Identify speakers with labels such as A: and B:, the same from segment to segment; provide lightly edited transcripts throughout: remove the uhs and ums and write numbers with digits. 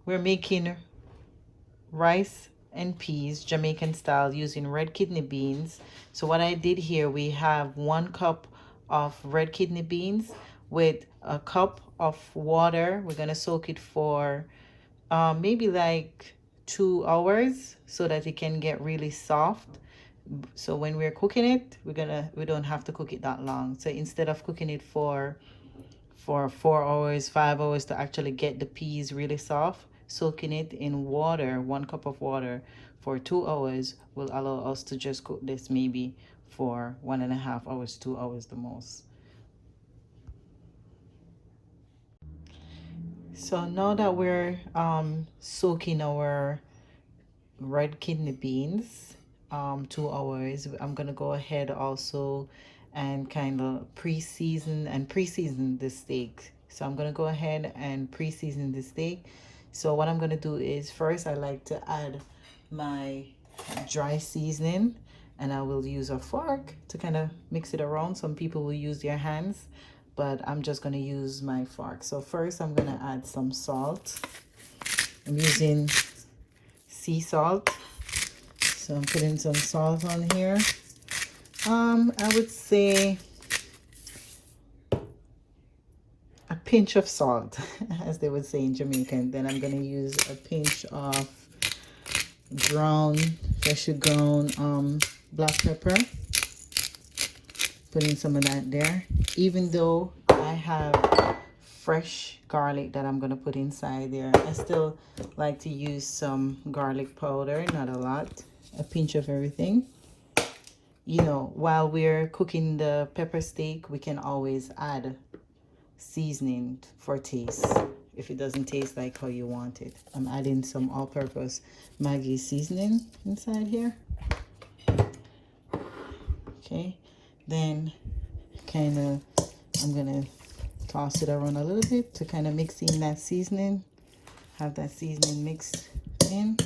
A: we're making rice and peas Jamaican style using red kidney beans. So what I did here, we have 1 cup of red kidney beans with a cup of water. We're gonna soak it for maybe like 2 hours so that it can get really soft. So when we're cooking it, we don't have to cook it that long. So instead of cooking it for 4 hours, 5 hours to actually get the peas really soft, soaking it in water, 1 cup of water for 2 hours will allow us to just cook this maybe for 1.5 hours, 2 hours the most. So now that we're soaking our red kidney beans 2 hours, I'm gonna go ahead also and kind of pre-season the steak. So I'm gonna go ahead and pre-season the steak. So what I'm gonna do is, first I like to add my dry seasoning, and I will use a fork to kind of mix it around. Some people will use their hands, but I'm just gonna use my fork. So first I'm gonna add some salt. I'm using sea salt. So I'm putting some salt on here. I would say a pinch of salt, as they would say in Jamaican. Then I'm gonna use a pinch of freshly ground black pepper. Putting some of that there. Even though I have fresh garlic that I'm gonna put inside there, I still like to use some garlic powder, not a lot. A pinch of everything. You know, while we're cooking the pepper steak, we can always add seasoning for taste if it doesn't taste like how you want it. I'm adding some all-purpose Maggi seasoning inside here. Okay, then I'm gonna toss it around a little bit to kind of mix in that seasoning, have that seasoning mixed in.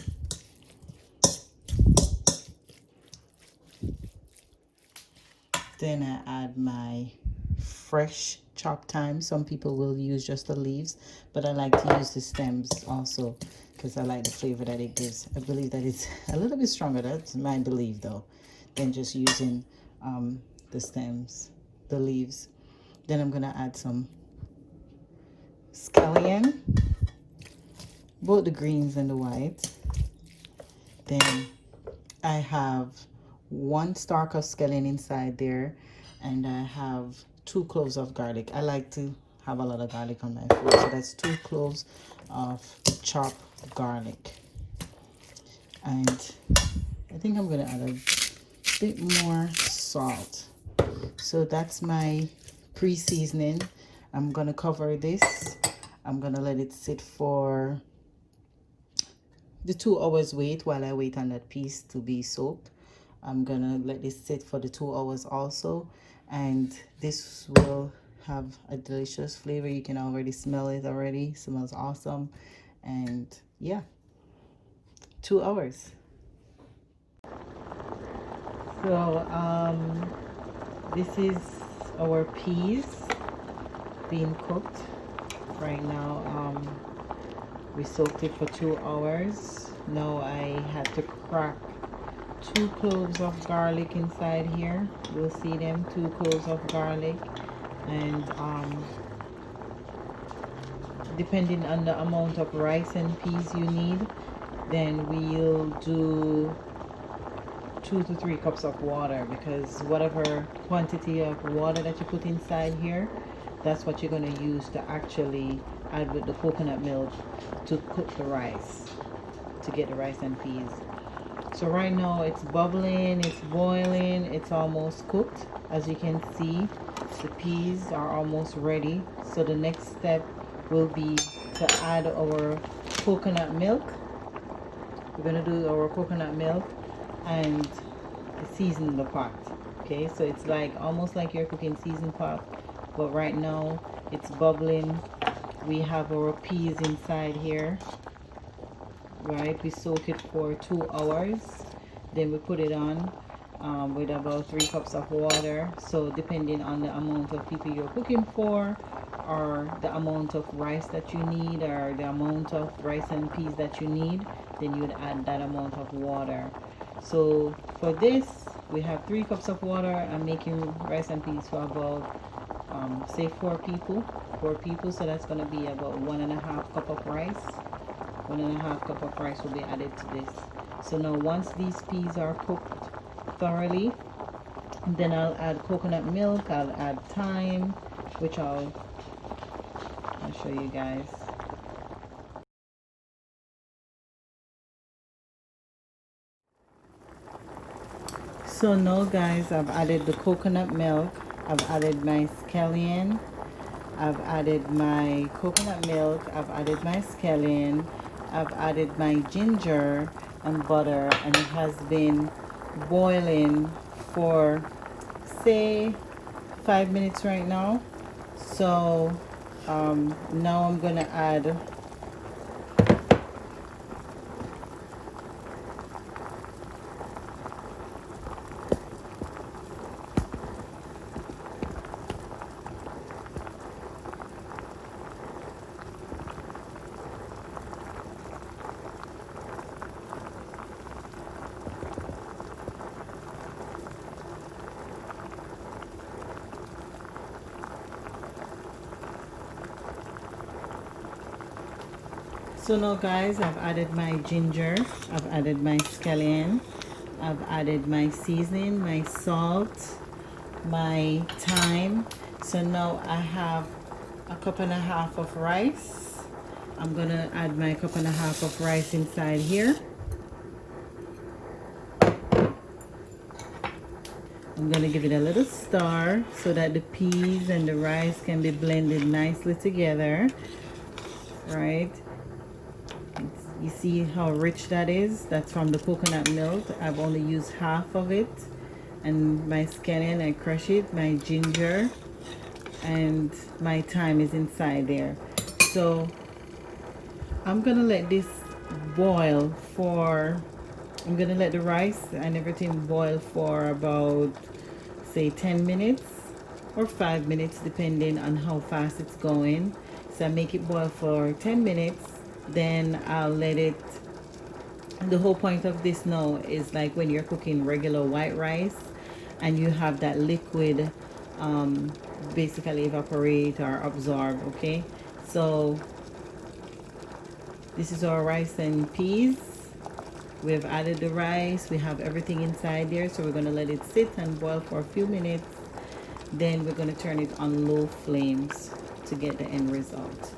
A: Then I add my fresh chopped thyme. Some people will use just the leaves, but I like to use the stems also because I like the flavor that it gives. I believe that it's a little bit stronger, that's my belief though, than just using the stems, the leaves. Then I'm gonna add some scallion, both the greens and the white. Then I have 1 stalk of scallion inside there, and I have 2 cloves of garlic. I like to have a lot of garlic on my food, so that's 2 cloves of chopped garlic. And I think I'm gonna add a bit more salt. So that's my pre-seasoning. I'm gonna cover this. I'm gonna let it sit for the 2 hours wait while I wait on that piece to be soaked. I'm gonna let this sit for the 2 hours also, and this will have a delicious flavor. You can already smell it already. It smells awesome. And yeah, 2 hours. So this is our peas being cooked right now. We soaked it for 2 hours. Now I had to crack 2 cloves of garlic inside here. You'll see them, 2 cloves of garlic. And depending on the amount of rice and peas you need, then we'll do 2 to 3 cups of water, because whatever quantity of water that you put inside here, that's what you're going to use to actually add with the coconut milk to cook the rice, to get the rice and peas. So right now it's bubbling, it's boiling, it's almost cooked. As you can see, the peas are almost ready. So the next step will be to add our coconut milk. We're going to do our coconut milk and season the pot. Okay, so it's like almost like you're cooking seasoned pot, but right now it's bubbling. We have our peas inside here. Right, we soak it for 2 hours, then we put it on with about 3 cups of water. So depending on the amount of people you're cooking for, or the amount of rice that you need, or the amount of rice and peas that you need, then you would add that amount of water. So for this, we have 3 cups of water. I'm making rice and peas for about say 4 people, so that's going to be about 1.5 cup of rice. 1.5 cup of rice will be added to this. So now once these peas are cooked thoroughly, then I'll add coconut milk, I'll add thyme, which I'll show you guys. So now guys, I've added the coconut milk, I've added my scallion, I've added my coconut milk, I've added my scallion, I've added my ginger and butter, and it has been boiling for say 5 minutes right now. So now I'm gonna add so now guys, I've added my ginger, I've added my scallion, I've added my seasoning, my salt, my thyme. So now I have 1.5 cups of rice. I'm gonna add my 1.5 cups of rice inside here. I'm gonna give it a little stir so that the peas and the rice can be blended nicely together, right? You see how rich that is? That's from the coconut milk. I've only used half of it. And my scallion, I crush it. My ginger and my thyme is inside there. So I'm gonna let this boil for, I'm gonna let the rice and everything boil for about say 10 minutes or 5 minutes, depending on how fast it's going. So I make it boil for 10 minutes, then I'll let it. The whole point of this now is like when you're cooking regular white rice and you have that liquid basically evaporate or absorb. Okay, so this is our rice and peas. We've added the rice, we have everything inside there, so we're going to let it sit and boil for a few minutes. Then we're going to turn it on low flames to get the end result.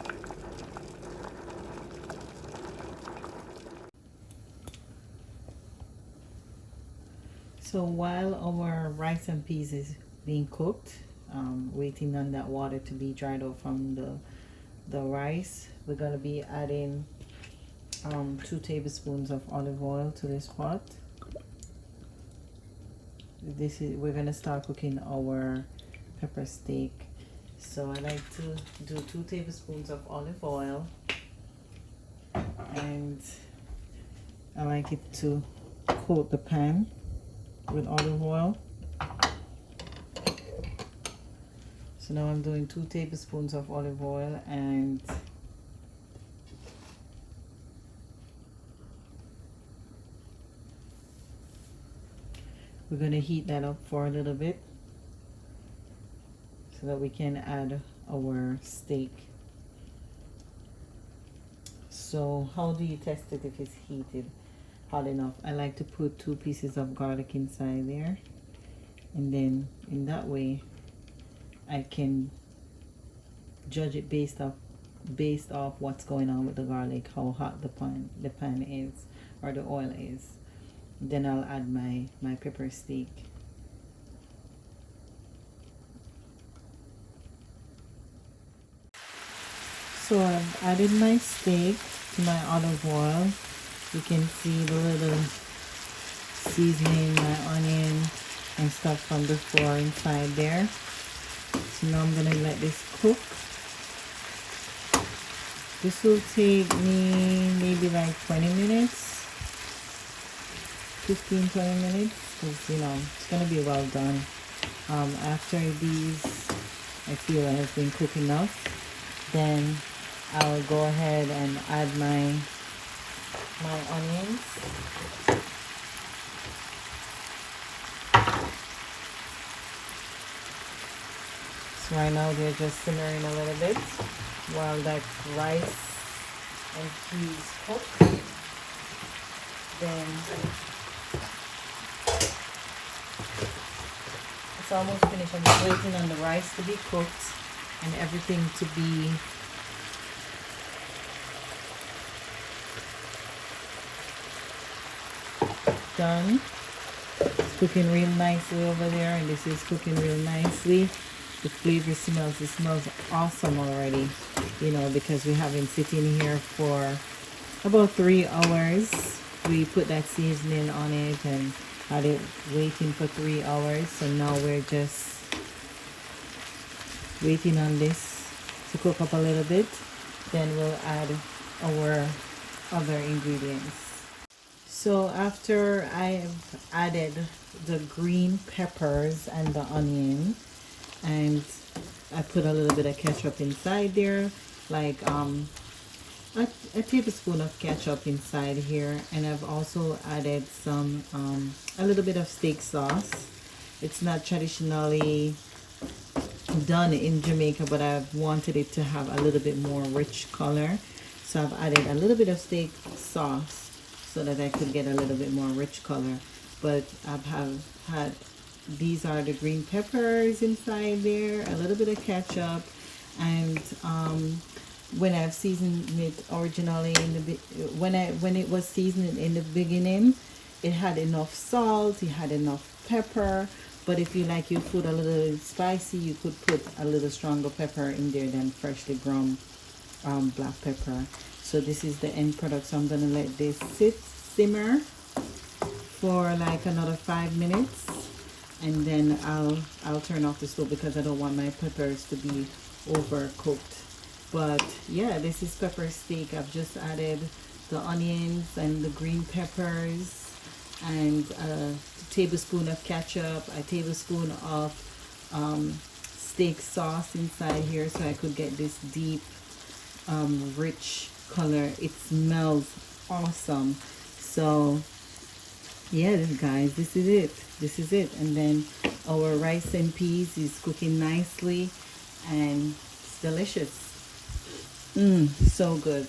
A: So while our rice and peas is being cooked, waiting on that water to be dried out from the rice, we're going to be adding 2 tablespoons of olive oil to this pot. This is, we're going to start cooking our pepper steak. So I like to do 2 tablespoons of olive oil, and I like it to coat the pan with olive oil. So now I'm doing 2 tablespoons of olive oil, and we're going to heat that up for a little bit so that we can add our steak. So how do you test it if it's heated hot enough? I like to put 2 pieces of garlic inside there, and then in that way I can judge it based off what's going on with the garlic, how hot the pan is or the oil is. Then I'll add my pepper steak. So I've added my steak to my olive oil. You can see the little seasoning, my onion and stuff from before inside there. So now I'm gonna let this cook. This will take me maybe like 20 minutes, 15-20 minutes, because you know it's gonna be well done. After these I feel it has been cooked enough. Then I'll go ahead and add my onions. So right now they're just simmering a little bit while that rice and peas cook. Then it's almost finished. I'm just waiting on the rice to be cooked and everything to be done. It's cooking real nicely over there, and this is cooking real nicely. The flavor smells, it smells awesome already, you know, because we have been sitting here for about 3 hours. We put that seasoning on it and had it waiting for 3 hours. So now we're just waiting on this to cook up a little bit. Then we'll add our other ingredients. So after I've added the green peppers and the onion, and I put a little bit of ketchup inside there, like a tablespoon of ketchup inside here, and I've also added some a little bit of steak sauce. It's not traditionally done in Jamaica, but I've wanted it to have a little bit more rich color, so I've added a little bit of steak sauce so that I could get a little bit more rich color. But I've had these are the green peppers inside there, a little bit of ketchup, and when I've seasoned it originally when it was seasoned in the beginning, it had enough salt, it had enough pepper. But if you like your food a little spicy, you could put a little stronger pepper in there than freshly ground black pepper. So this is the end product. So I'm gonna let this simmer for like another 5 minutes, and then I'll turn off the stove because I don't want my peppers to be overcooked. But yeah, this is pepper steak. I've just added the onions and the green peppers and a tablespoon of ketchup, a tablespoon of steak sauce inside here, so I could get this deep rich color. It smells awesome. So yeah, guys, this is it. And then our rice and peas is cooking nicely and it's delicious. So good.